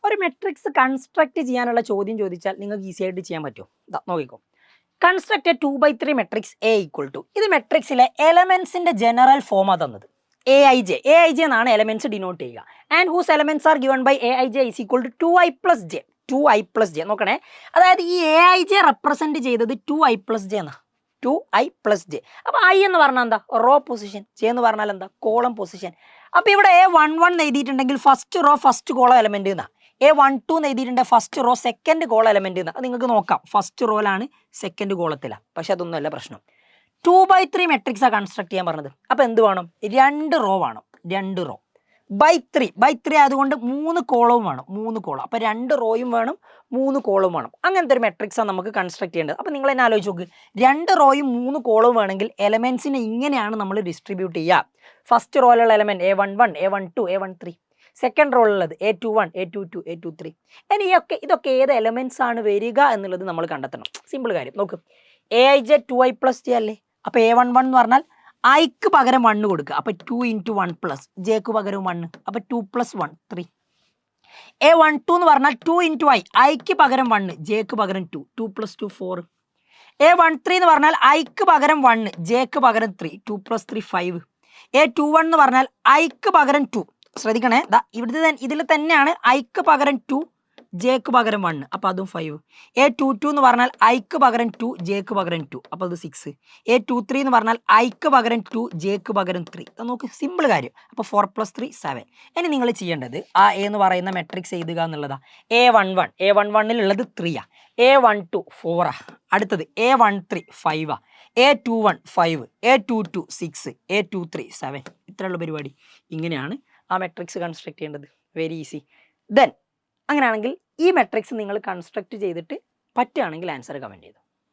ഒരു matrix construct ചെയ്യാനുള്ള ചോദ്യം ചോദിച്ചാൽ നിങ്ങൾക്ക് ഈസി ആയിട്ട് ചെയ്യാൻ പറ്റുമോ? നോക്കിക്കോ. Construct a 2/3 matrix a equal to, ഇത് മെട്രിക്സിലെ എലമെന്റ്സിന്റെ ജനറൽ ഫോമാ തന്നത്. എ ഐ ജെ എന്നാണ് എലമെന്റ്സ് ഡിനോട്ട് ചെയ്യുക. And whose elements are given by a i j is equal to 2i+j. നോക്കണേ, അതായത് ഈ എ ഐ ജെ റെപ്രസെന്റ് ചെയ്തത് 2i+j എന്നാ. 2i+j. അപ്പൊ ഐ എന്ന് പറഞ്ഞാൽ എന്താ? Raw position. ജെ എന്ന് പറഞ്ഞാൽ എന്താ? Column position. അപ്പൊ ഇവിടെ A11 എഴുതിയിട്ടുണ്ടെങ്കിൽ first row first column element എന്നാ. A12 എഴുതിയിട്ടുണ്ട് first row second column element എന്നാ. അത് നിങ്ങൾക്ക് നോക്കാം, ഫസ്റ്റ് റോയിലാണ് സെക്കൻഡ് കോളത്തിലാണ്. പക്ഷെ അതൊന്നുമല്ല പ്രശ്നം. 2/3 മെട്രിക്സാ കൺസ്ട്രക്ട് ചെയ്യാൻ പറഞ്ഞത്. അപ്പൊ എന്ത് വേണം? 2 റോ വേണം. 2 റോ ബൈ 3 ആയതുകൊണ്ട് 3 കോളവും വേണം. 3 കോളം. അപ്പൊ 2 റോയും വേണം, 3 കോളവും വേണം. അങ്ങനത്തെ ഒരു മെട്രിക്സാണ് നമുക്ക് കൺസ്ട്രക്ട് ചെയ്യേണ്ടത്. അപ്പൊ നിങ്ങൾ തന്നെ ആലോചിച്ച് നോക്ക്, 2 റോയും 3 കോളവും വേണമെങ്കിൽ എലമെന്റ്സിനെ ഇങ്ങനെയാണ് നമ്മൾ ഡിസ്ട്രിബ്യൂട്ട് ചെയ്യുക. ഫസ്റ്റ് റോയിലുള്ള element A11, A12, A13. Second റോയിലുള്ളത് A21, A22, A23. ഇനി ഇതൊക്കെ ഏത് എലമെന്റ്സ് ആണ് വരിക എന്നുള്ളത് നമ്മൾ കണ്ടെത്തണം. സിമ്പിൾ കാര്യം. നോക്ക്, AIJ 2i+j അല്ലേ? അപ്പൊ A11 എന്ന് പറഞ്ഞാൽ ഐക്ക് പകരം 1 കൊടുക്കുക. അപ്പൊ 2 × 1+, ജെക്ക് പകരം 1, അപ്പൊ 2 + 1 3. A12 എന്ന് പറഞ്ഞാൽ 2 × ഐക്ക് പകരം 1, ജെക്ക് പകരം 2, 2 + 2 4. A13 എന്ന് പറഞ്ഞാൽ ഐക്ക് പകരം 1, ജെക്ക് പകരം 3, 2 + 3 5. A21 എന്ന് പറഞ്ഞാൽ ഐക്ക് പകരം 2. ശ്രദ്ധിക്കണേ, ഇതിൽ തന്നെയാണ് ഐക്ക് പകരം 2, ജെക്ക് പകരം 1, അപ്പൊ അതും 5. A22 എന്ന് പറഞ്ഞാൽ ഐക്ക് പകരം 2, ജെക്ക് പകരം 2, അപ്പൊ അത് 6. A23 എന്ന് പറഞ്ഞാൽ ഐക്ക് പകരം 2, ജെക്ക് പകരം 3. നോക്ക്, സിമ്പിൾ കാര്യം. അപ്പൊ 4 + 3 7. ഇനി നിങ്ങൾ ചെയ്യേണ്ടത് ആ എ എന്ന് പറയുന്ന മെട്രിക്സ് എഴുതുക എന്നുള്ളതാ. A11 ഉള്ളത് 3 A12 4 അടുത്തത് A13 5 A21 5 A22 6 A23 7. ഇത്രയുള്ള പരിപാടി. ഇങ്ങനെയാണ് ആ മെട്രിക്സ് കൺസ്ട്രക്ട് ചെയ്യേണ്ടത്. Very easy. ദെൻ അങ്ങനെയാണെങ്കിൽ ഈ മെട്രിക്സ് നിങ്ങൾ കൺസ്ട്രക്ട് ചെയ്തിട്ട് പറ്റുകയാണെങ്കിൽ ആൻസർ കമൻറ്റ് ചെയ്തു.